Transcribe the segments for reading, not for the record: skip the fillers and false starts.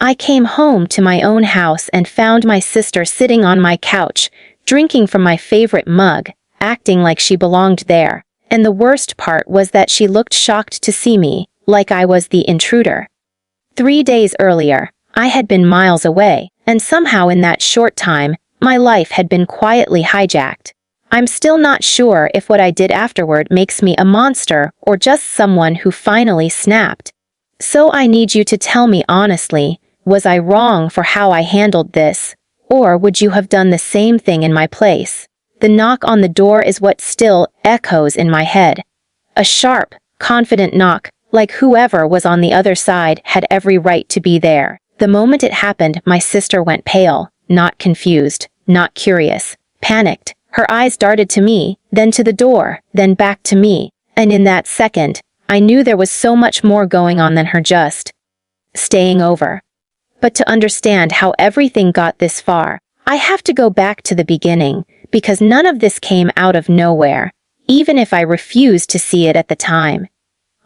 I came home to my own house and found my sister sitting on my couch, drinking from my favorite mug, acting like she belonged there. And the worst part was that she looked shocked to see me, like I was the intruder. 3 days earlier, I had been miles away, and somehow in that short time, my life had been quietly hijacked. I'm still not sure if what I did afterward makes me a monster or just someone who finally snapped. So I need you to tell me honestly, was I wrong for how I handled this, or would you have done the same thing in my place? The knock on the door is what still echoes in my head. A sharp, confident knock, like whoever was on the other side had every right to be there. The moment it happened, my sister went pale, not confused, not curious, panicked. Her eyes darted to me, then to the door, then back to me, and in that second, I knew there was so much more going on than her just staying over. But to understand how everything got this far, I have to go back to the beginning, because none of this came out of nowhere, even if I refused to see it at the time.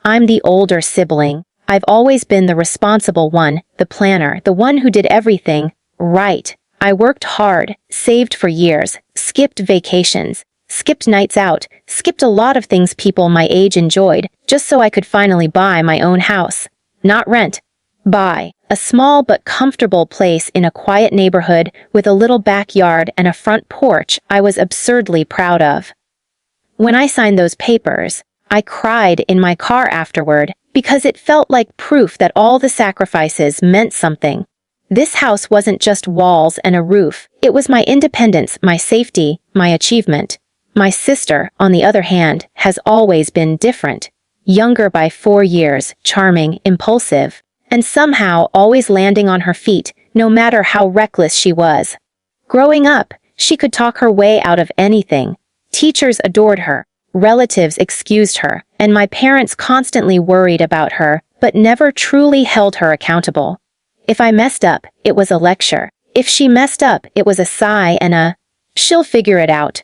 I'm the older sibling. I've always been the responsible one, the planner, the one who did everything right. I worked hard, saved for years, skipped vacations, skipped nights out, skipped a lot of things people my age enjoyed, just so I could finally buy my own house. Not rent. Buy. A small but comfortable place in a quiet neighborhood with a little backyard and a front porch I was absurdly proud of. When I signed those papers, I cried in my car afterward because it felt like proof that all the sacrifices meant something. This house wasn't just walls and a roof. It was my independence, my safety, my achievement. My sister, on the other hand, has always been different. Younger by 4 years, charming, impulsive, and somehow always landing on her feet, no matter how reckless she was. Growing up, she could talk her way out of anything. Teachers adored her, relatives excused her, and my parents constantly worried about her, but never truly held her accountable. If I messed up, it was a lecture. If she messed up, it was a sigh and a, "She'll figure it out."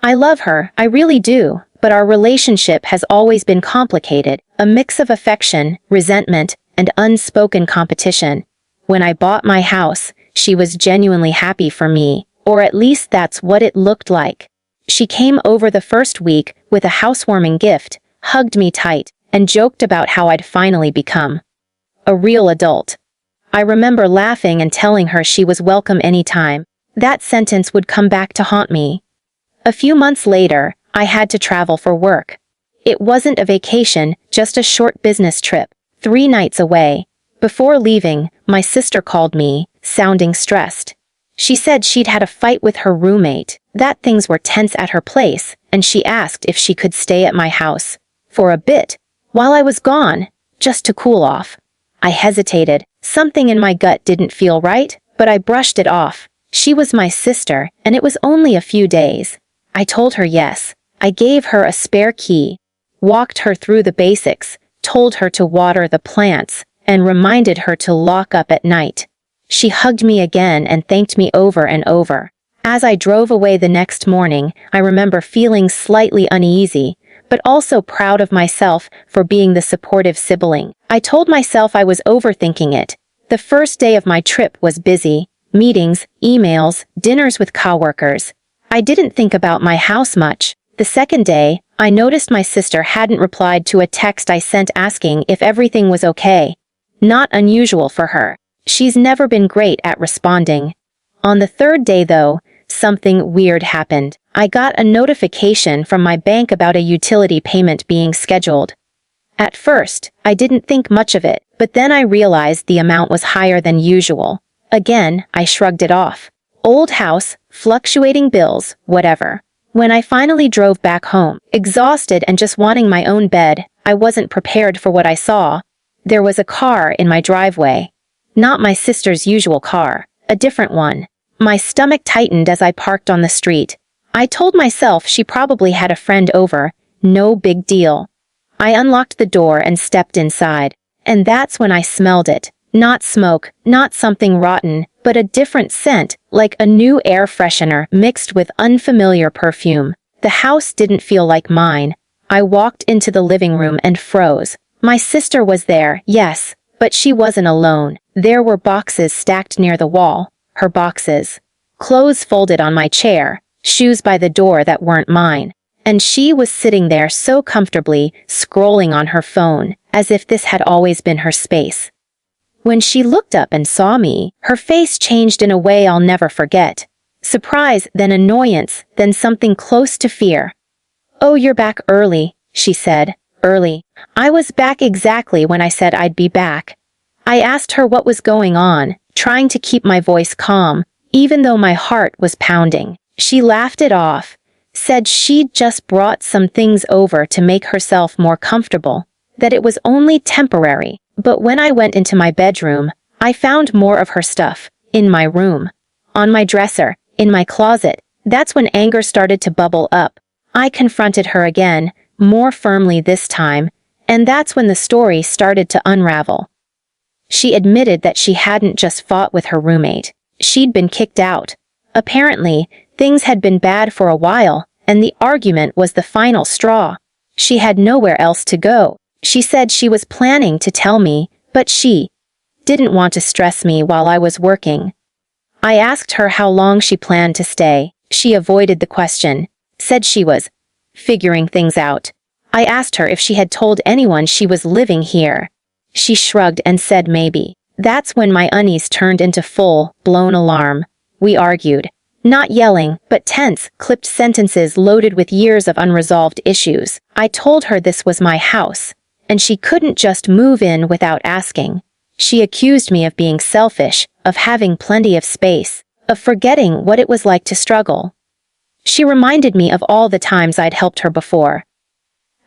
I love her, I really do, but our relationship has always been complicated, a mix of affection, resentment, and unspoken competition. When I bought my house, she was genuinely happy for me, or at least that's what it looked like. She came over the first week with a housewarming gift, hugged me tight, and joked about how I'd finally become a real adult. I remember laughing and telling her she was welcome anytime. That sentence would come back to haunt me. A few months later, I had to travel for work. It wasn't a vacation, just a short business trip, 3 nights away. Before leaving, my sister called me, sounding stressed. She said she'd had a fight with her roommate, that things were tense at her place, and she asked if she could stay at my house for a bit, while I was gone, just to cool off. I hesitated. Something in my gut didn't feel right, but I brushed it off. She was my sister, and it was only a few days. I told her yes. I gave her a spare key, walked her through the basics, told her to water the plants, and reminded her to lock up at night. She hugged me again and thanked me over and over. As I drove away the next morning, I remember feeling slightly uneasy, but also proud of myself for being the supportive sibling. I told myself I was overthinking it. The first day of my trip was busy. Meetings, emails, dinners with coworkers. I didn't think about my house much. The second day, I noticed my sister hadn't replied to a text I sent asking if everything was okay. Not unusual for her. She's never been great at responding. On the third day, though, something weird happened. I got a notification from my bank about a utility payment being scheduled. At first, I didn't think much of it, but then I realized the amount was higher than usual. Again, I shrugged it off. Old house, fluctuating bills, whatever. When I finally drove back home, exhausted and just wanting my own bed, I wasn't prepared for what I saw. There was a car in my driveway. Not my sister's usual car, a different one. My stomach tightened as I parked on the street. I told myself she probably had a friend over, no big deal. I unlocked the door and stepped inside. And that's when I smelled it. Not smoke, not something rotten, but a different scent, like a new air freshener mixed with unfamiliar perfume. The house didn't feel like mine. I walked into the living room and froze. My sister was there, yes, but she wasn't alone. There were boxes stacked near the wall, her boxes. Clothes folded on my chair, shoes by the door that weren't mine. And she was sitting there so comfortably, scrolling on her phone, as if this had always been her space. When she looked up and saw me, her face changed in a way I'll never forget. Surprise, then annoyance, then something close to fear. "Oh, you're back early," she said. Early. I was back exactly when I said I'd be back. I asked her what was going on, trying to keep my voice calm, even though my heart was pounding. She laughed it off, said she'd just brought some things over to make herself more comfortable, that it was only temporary. But when I went into my bedroom, I found more of her stuff, in my room, on my dresser, in my closet. That's when anger started to bubble up. I confronted her again, more firmly this time, and that's when the story started to unravel. She admitted that she hadn't just fought with her roommate. She'd been kicked out. Apparently, things had been bad for a while, and the argument was the final straw. She had nowhere else to go. She said she was planning to tell me, but she didn't want to stress me while I was working. I asked her how long she planned to stay. She avoided the question, said she was figuring things out. I asked her if she had told anyone she was living here. She shrugged and said maybe. That's when my unease turned into full-blown alarm. We argued. Not yelling, but tense, clipped sentences loaded with years of unresolved issues. I told her this was my house, and she couldn't just move in without asking. She accused me of being selfish, of having plenty of space, of forgetting what it was like to struggle. She reminded me of all the times I'd helped her before.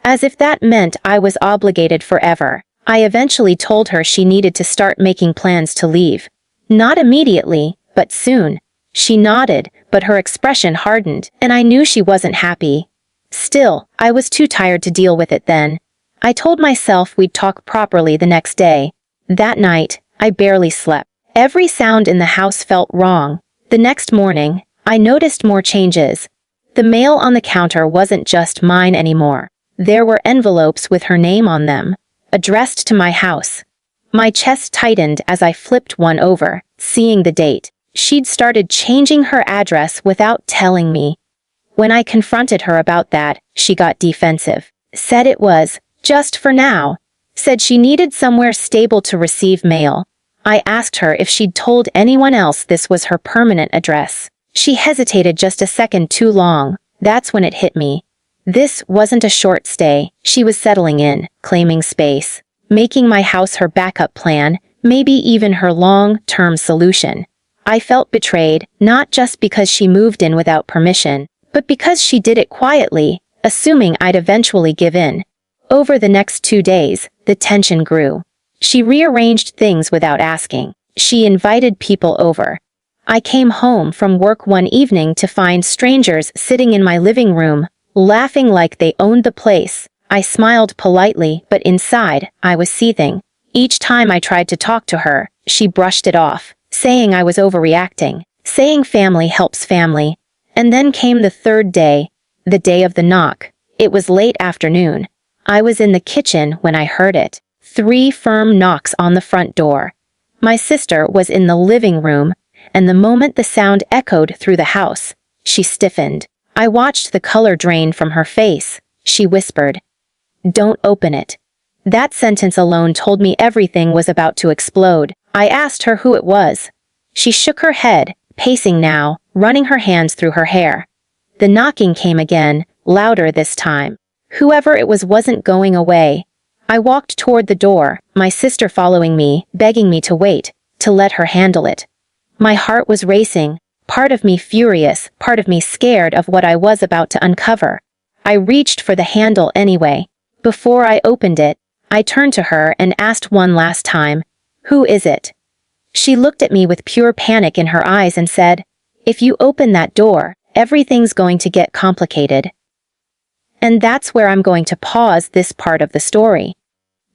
As if that meant I was obligated forever, I eventually told her she needed to start making plans to leave. Not immediately, but soon. She nodded, but her expression hardened, and I knew she wasn't happy. Still, I was too tired to deal with it then. I told myself we'd talk properly the next day. That night, I barely slept. Every sound in the house felt wrong. The next morning, I noticed more changes. The mail on the counter wasn't just mine anymore. There were envelopes with her name on them, addressed to my house. My chest tightened as I flipped one over, seeing the date. She'd started changing her address without telling me. When I confronted her about that, she got defensive. Said it was just for now. Said she needed somewhere stable to receive mail. I asked her if she'd told anyone else this was her permanent address. She hesitated just a second too long. That's when it hit me. This wasn't a short stay. She was settling in, claiming space, making my house her backup plan, maybe even her long-term solution. I felt betrayed, not just because she moved in without permission, but because she did it quietly, assuming I'd eventually give in. Over the next 2 days, the tension grew. She rearranged things without asking. She invited people over. I came home from work one evening to find strangers sitting in my living room, laughing like they owned the place. I smiled politely, but inside, I was seething. Each time I tried to talk to her, she brushed it off, saying I was overreacting, saying family helps family. And then came the third day, the day of the knock. It was late afternoon. I was in the kitchen when I heard it. 3 firm knocks on the front door. My sister was in the living room, and the moment the sound echoed through the house, she stiffened. I watched the color drain from her face. She whispered, "Don't open it." That sentence alone told me everything was about to explode. I asked her who it was. She shook her head, pacing now, running her hands through her hair. The knocking came again, louder this time. Whoever it was wasn't going away. I walked toward the door, my sister following me, begging me to wait, to let her handle it. My heart was racing, part of me furious, part of me scared of what I was about to uncover. I reached for the handle anyway. Before I opened it, I turned to her and asked one last time, "Who is it?" She looked at me with pure panic in her eyes and said, "If you open that door, everything's going to get complicated." And that's where I'm going to pause this part of the story.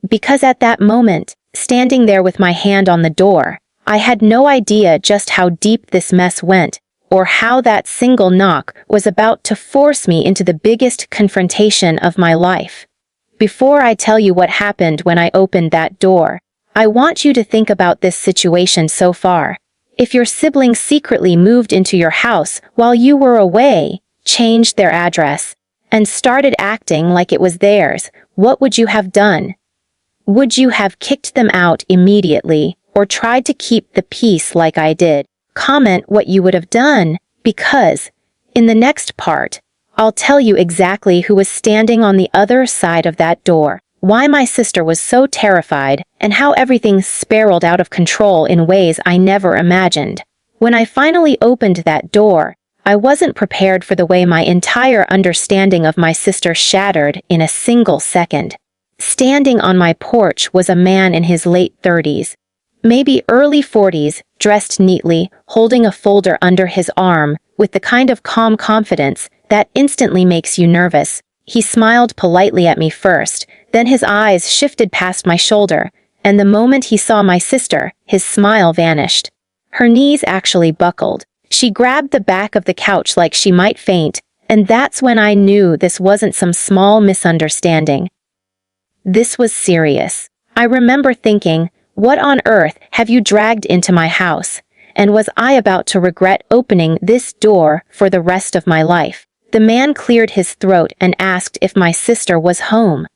Because at that moment, standing there with my hand on the door, I had no idea just how deep this mess went, or how that single knock was about to force me into the biggest confrontation of my life. Before I tell you what happened when I opened that door, I want you to think about this situation so far. If your siblings secretly moved into your house while you were away, changed their address, and started acting like it was theirs, what would you have done? Would you have kicked them out immediately, or tried to keep the peace like I did? Comment what you would have done, because, in the next part, I'll tell you exactly who was standing on the other side of that door, why my sister was so terrified, and how everything spiraled out of control in ways I never imagined. When I finally opened that door, I wasn't prepared for the way my entire understanding of my sister shattered in a single second. Standing on my porch was a man in his late 30s, maybe early 40s, dressed neatly, holding a folder under his arm, with the kind of calm confidence that instantly makes you nervous. He smiled politely at me first, then his eyes shifted past my shoulder, and the moment he saw my sister, his smile vanished. Her knees actually buckled. She grabbed the back of the couch like she might faint, and that's when I knew this wasn't some small misunderstanding. This was serious. I remember thinking, what on earth have you dragged into my house? And was I about to regret opening this door for the rest of my life? The man cleared his throat and asked if my sister was home.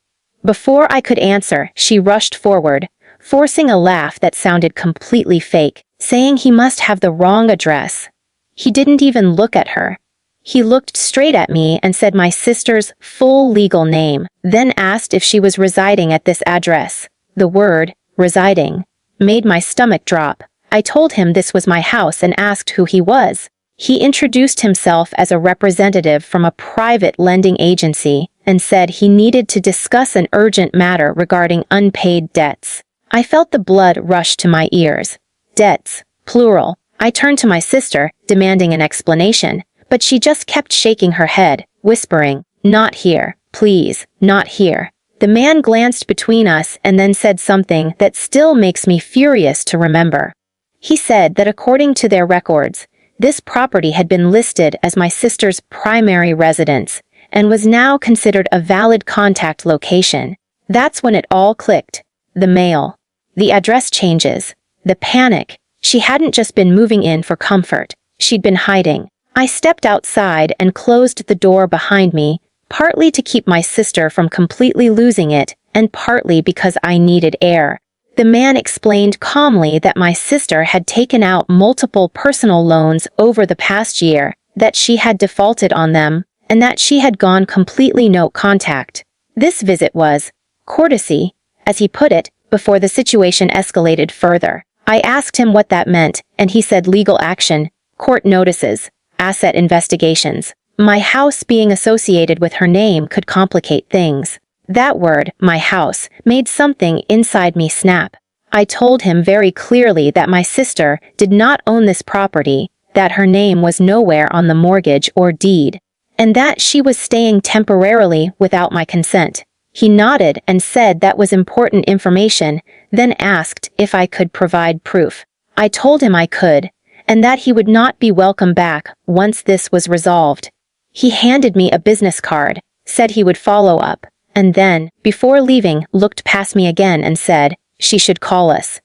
Before I could answer, she rushed forward, forcing a laugh that sounded completely fake, saying he must have the wrong address. He didn't even look at her. He looked straight at me and said my sister's full legal name, then asked if she was residing at this address. The word, residing, made my stomach drop. I told him this was my house and asked who he was. He introduced himself as a representative from a private lending agency and said he needed to discuss an urgent matter regarding unpaid debts. I felt the blood rush to my ears. Debts, plural. I turned to my sister, demanding an explanation, but she just kept shaking her head, whispering, "Not here, please, not here." The man glanced between us and then said something that still makes me furious to remember. He said that according to their records, this property had been listed as my sister's primary residence and was now considered a valid contact location. That's when it all clicked. The mail. The address changes. The panic. She hadn't just been moving in for comfort. She'd been hiding. I stepped outside and closed the door behind me, partly to keep my sister from completely losing it, and partly because I needed air. The man explained calmly that my sister had taken out multiple personal loans over the past year, that she had defaulted on them, and that she had gone completely no contact. This visit was courtesy, as he put it, before the situation escalated further. I asked him what that meant, and he said legal action, court notices, asset investigations. My house being associated with her name could complicate things. That word, my house, made something inside me snap. I told him very clearly that my sister did not own this property, that her name was nowhere on the mortgage or deed, and that she was staying temporarily without my consent. He nodded and said that was important information, then asked if I could provide proof. I told him I could, and that he would not be welcome back once this was resolved. He handed me a business card, said he would follow up, and then, before leaving, looked past me again and said, she should call us.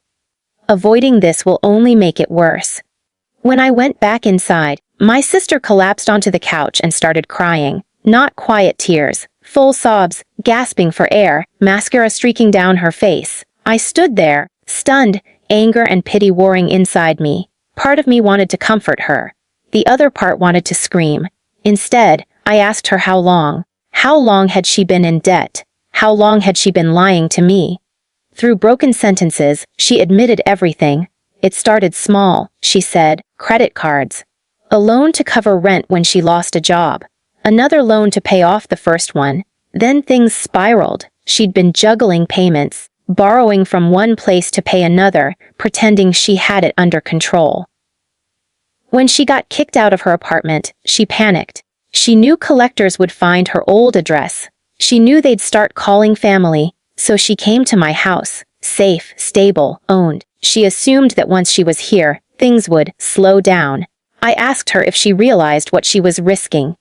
Avoiding this will only make it worse. When I went back inside, my sister collapsed onto the couch and started crying. Not quiet tears, full sobs, gasping for air, mascara streaking down her face. I stood there, stunned, anger and pity warring inside me. Part of me wanted to comfort her. The other part wanted to scream. Instead, I asked her how long. How long had she been in debt? How long had she been lying to me? Through broken sentences, she admitted everything. It started small, she said, credit cards. A loan to cover rent when she lost a job. Another loan to pay off the first one. Then things spiraled. She'd been juggling payments, borrowing from one place to pay another, pretending she had it under control. When she got kicked out of her apartment, she panicked. She knew collectors would find her old address. She knew they'd start calling family, so she came to my house, safe, stable, owned. She assumed that once she was here, things would slow down. I asked her if she realized what she was risking.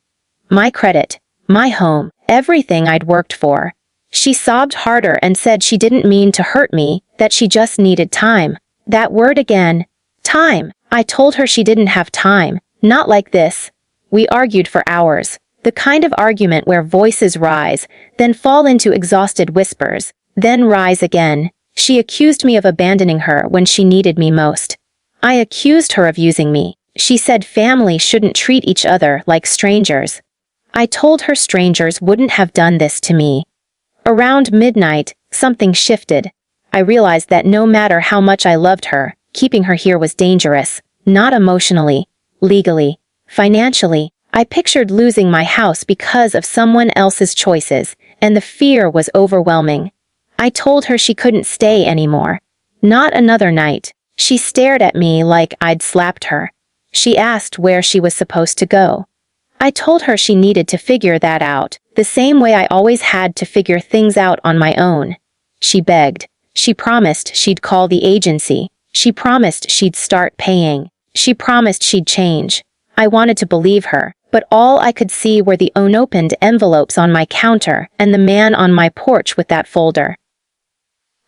My credit, my home, everything I'd worked for. She sobbed harder and said she didn't mean to hurt me, that she just needed time. That word again. Time. I told her she didn't have time. Not like this. We argued for hours. The kind of argument where voices rise, then fall into exhausted whispers, then rise again. She accused me of abandoning her when she needed me most. I accused her of using me. She said family shouldn't treat each other like strangers. I told her strangers wouldn't have done this to me. Around midnight, something shifted. I realized that no matter how much I loved her, keeping her here was dangerous. Not emotionally, legally, financially. I pictured losing my house because of someone else's choices, and the fear was overwhelming. I told her she couldn't stay anymore. Not another night. She stared at me like I'd slapped her. She asked where she was supposed to go. I told her she needed to figure that out, the same way I always had to figure things out on my own. She begged. She promised she'd call the agency. She promised she'd start paying. She promised she'd change. I wanted to believe her, but all I could see were the unopened envelopes on my counter and the man on my porch with that folder.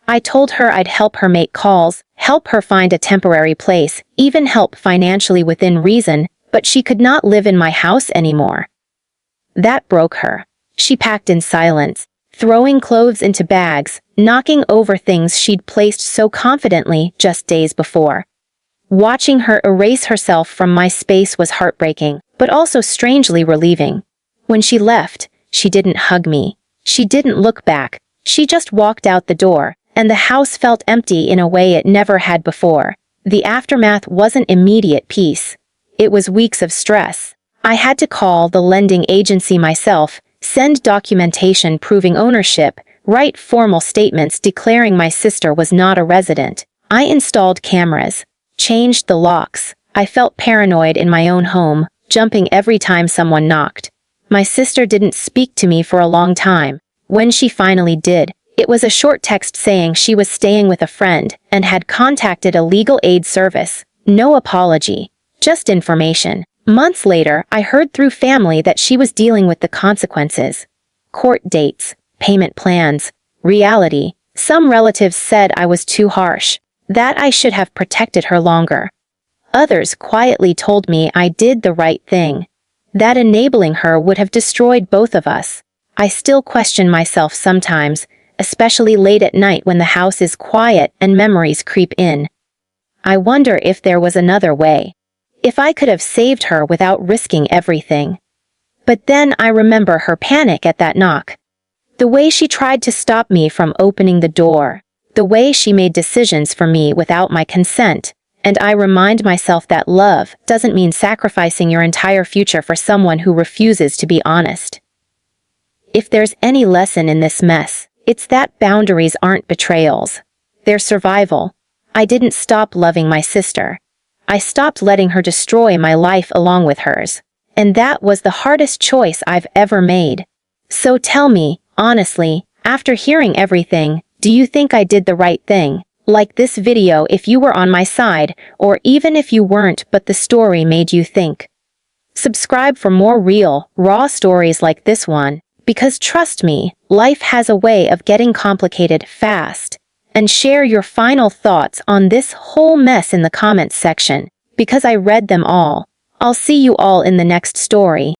I told her I'd help her make calls, help her find a temporary place, even help financially within reason, but she could not live in my house anymore. That broke her. She packed in silence, throwing clothes into bags, knocking over things she'd placed so confidently just days before. Watching her erase herself from my space was heartbreaking, but also strangely relieving. When she left, she didn't hug me. She didn't look back. She just walked out the door, and the house felt empty in a way it never had before. The aftermath wasn't immediate peace. It was weeks of stress. I had to call the lending agency myself, send documentation proving ownership, write formal statements declaring my sister was not a resident. I installed cameras, changed the locks. I felt paranoid in my own home, jumping every time someone knocked. My sister didn't speak to me for a long time. When she finally did, it was a short text saying she was staying with a friend and had contacted a legal aid service. No apology, just information. Months later, I heard through family that she was dealing with the consequences. Court dates, payment plans, reality. Some relatives said I was too harsh, that I should have protected her longer. Others quietly told me I did the right thing, that enabling her would have destroyed both of us. I still question myself sometimes, especially late at night when the house is quiet and memories creep in. I wonder if there was another way. If I could have saved her without risking everything. But then I remember her panic at that knock. The way she tried to stop me from opening the door. The way she made decisions for me without my consent. And I remind myself that love doesn't mean sacrificing your entire future for someone who refuses to be honest. If there's any lesson in this mess, it's that boundaries aren't betrayals. They're survival. I didn't stop loving my sister. I stopped letting her destroy my life along with hers. And that was the hardest choice I've ever made. So tell me, honestly, after hearing everything, do you think I did the right thing? Like this video if you were on my side, or even if you weren't but the story made you think. Subscribe for more real, raw stories like this one, because trust me, life has a way of getting complicated fast. And share your final thoughts on this whole mess in the comments section, because I read them all. I'll see you all in the next story.